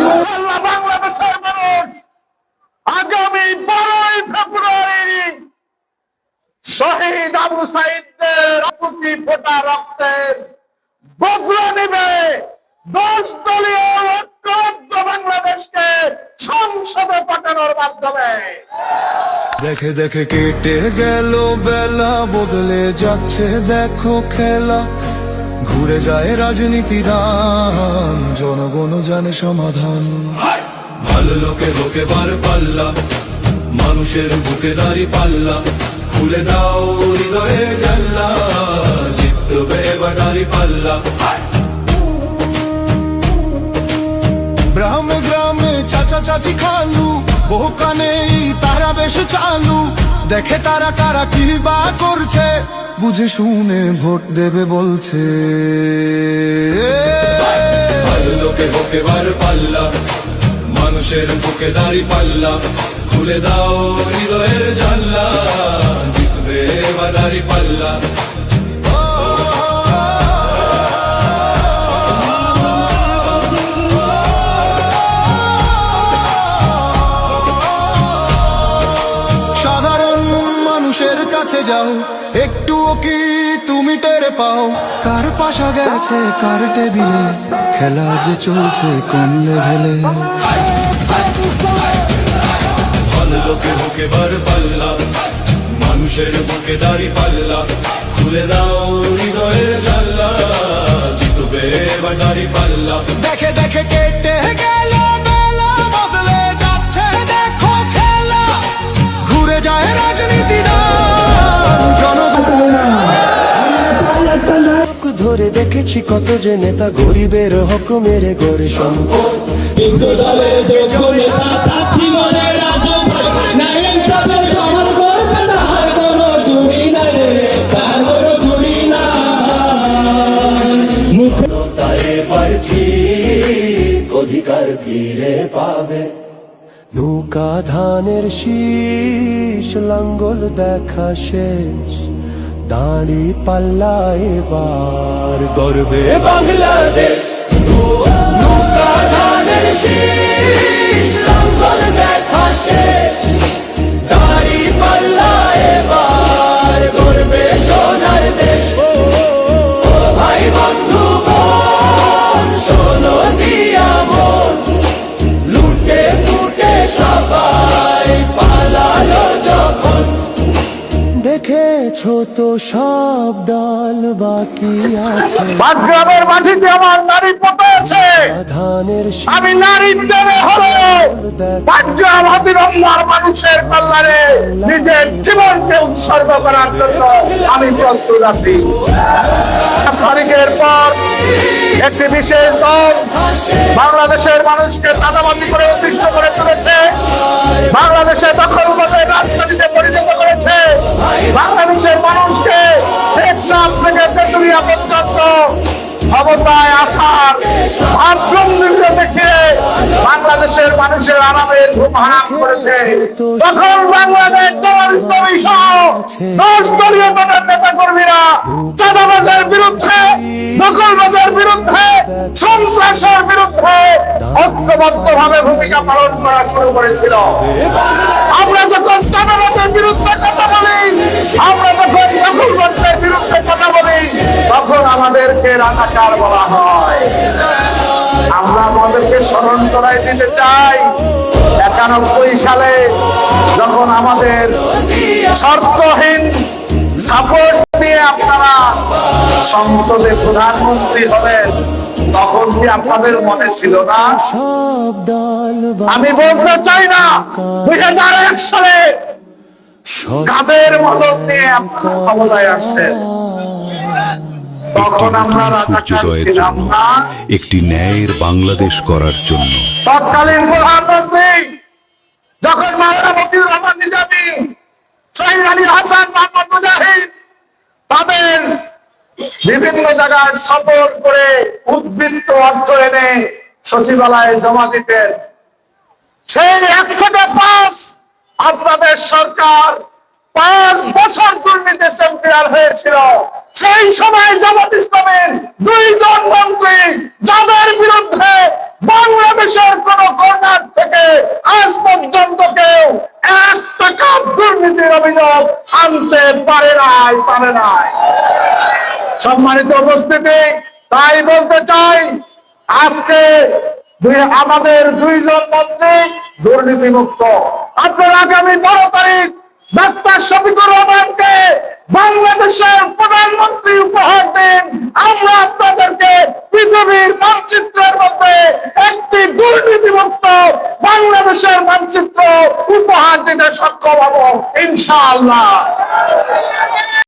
ইনশাআল্লাহ বাংলাদেশের মানুষ আগামী 12ই ফেব্রুয়ারি শহীদ আবু সাঈদের প্রতি ফোঁটা রক্তের বদলা নেবে। 10 দলীয় ঐক্যবদ্ধ বাংলাদেশকে সংসদে পাঠানোর মাধ্যমে। দেখে দেখে কেটে গেল বেলা, বদলে যাচ্ছে দেখো খেলা। ঘুরে যায় রাজনীতি দান, জনগণ জানে সমাধান। ভালো লোকে লোকে বার পাল্লা, মানুষের বুকে দাঁড়ি পাল্লা। খুলে দাও হৃদয়ে জানলা, জিতবে এবার দাঁড়ি পাল্লা। গ্রামে গ্রামে চাচা চাচি খালু, বহু কানে তারা বেশ চালু। দেখে তারা কারা কি বা করছে, বুঝে শুনে ভোট দেবে বলছে। ভালো লোকে হোক এবার পাল্লা, মানুষের বুকে দাঁড়ি পাল্লা। খুলে দাও হৃদয়ের জানলা, জিতবে এবার দাঁড়ি পাল্লা। সাধারণ মানুষের কাছে যাও, একটুও কি তুমি টের পাও? কার পাশা গেছে কার টেবিলে, খেলা যে চলছে কোন লেভেলে। ভালো লোকে হোক এবার পাল্লা, মানুষের বুকে দাঁড়ি পাল্লা। খুলে দাও হৃদয়ের জানলা, জিতবে এবার দাঁড়ি পাল্লা। দেখে দেখে কেটে গেল বেলা, বদলে যাচ্ছে দেখো খেলা। ঘুরে যায় রাজনীতি দান, ধরে দেখেছি কত যে নেতা গরিবের হক মেরে গড়ে সম্পদ। অধিকার ফিরে পাবে। নৌকা ধানের শীষ, লাঙ্গল দেখা শেষ। দাঁড়ি পাল্লা এবার গর্বে বাংলাদেশ। নৌকা ধানের শীষ, লাঙ্গল দেখা শেষ। দাঁড়ি পাল্লা এবার গর্বে সোনার দেশ। ও ভাই বন্ধু বোন, শোনো দিয়া মন। লুটে ফুটে সবাই পালালো যখন, দেখেছো তো সব দল বাকি আছে। পাটগ্রামের মাটিতে আমার নারী পোতা আছে। আমি নারীর প্রেমে হলো পাটগ্রাম হাতিরঙ্গার মানুষের কল্যাণে নিজের জীবনকে উৎসর্গ করার জন্য আমি প্রস্তুত আছি। 5 তারিখের পর একটি বিশেষ দল বাংলাদেশের মানুষকে চাঁদাবাজি করে অতিষ্ঠ করে তুলেছে, বাংলাদেশে দখলবাজের রাজনীতিতে পরিণত করেছে, বাংলাদেশের মানুষকে টেকনাফ থেকে তেঁতুলিয়া পর্যন্ত ক্ষমতায় আসার ভাবভঙ্গিকে দেখিয়ে বাংলাদেশের মানুষের আরামের ঘুম হারাম করেছে। তখন বাংলাদেশ জামাত ইসলামী সহ 10 দলীয় দলের নেতা কর্মীরা চাঁদাবাজের বিরুদ্ধে, দখলবাজের বিরুদ্ধে, সন্ত্রাসের বিরুদ্ধে ঐক্যবদ্ধভাবে ভূমিকা পালন করা শুরু করেছিল। আমরা যখন চাঁদাবাজের বিরুদ্ধে কথা বলি, আমরা যখন দখলবাজের বিরুদ্ধে কথা বলি, তখন আমাদেরকে রাজাকার বলা হয়। আমরা আমাদেরকে স্মরণ করাই দিতে চাই 91 সালে যখন আমাদের শর্তহীন সাপোর্ট দিয়ে আপনারা সংসদে প্রধানমন্ত্রী হলেন, তখন কি আপনাদের মনে ছিল না? আমি বলতে চাই না 2001 সালে কাদের মদত নিয়ে আপনারা ক্ষমতায় আসছেন, তখন আমরা রাজাকার ছিলাম না। একটি ন্যায়ের বাংলাদেশ করার জন্য তৎকালীন প্রধানমন্ত্রী যখন মাওলানা মতিউর রহমান নিজামী, শহীদ আলী হাসান, মোহাম্মদ মুজাহিদ তাদের বিভিন্ন জায়গায় সফর করে উদ্বৃত্ত অর্থ এনে সচিবালয়ে জমা দিতেন, সেই 1 থেকে 5 আপনাদের সরকার 5 বছর দুর্নীতি চ্যাম্পিয়ন হয়েছিল। সেই সময় জামাত ইসলামের 2 জন মন্ত্রী যাদের বিরুদ্ধে আনতে পারে নাই। সম্মানিত উপস্থিতি, তাই বলতে চাই আজকে আমাদের দুইজন মন্ত্রী দুর্নীতিমুক্ত। আপনার আগামী 12 তারিখ ডাক্তার শফিকুর রহমানকে বাংলাদেশের প্রধানমন্ত্রী উপহার দিন। আমরা আপনাদেরকে পৃথিবীর মানচিত্রের মধ্যে একটি দুর্নীতিমুক্ত বাংলাদেশের মানচিত্র উপহার দিতে সক্ষম হব ইনশাআল্লাহ।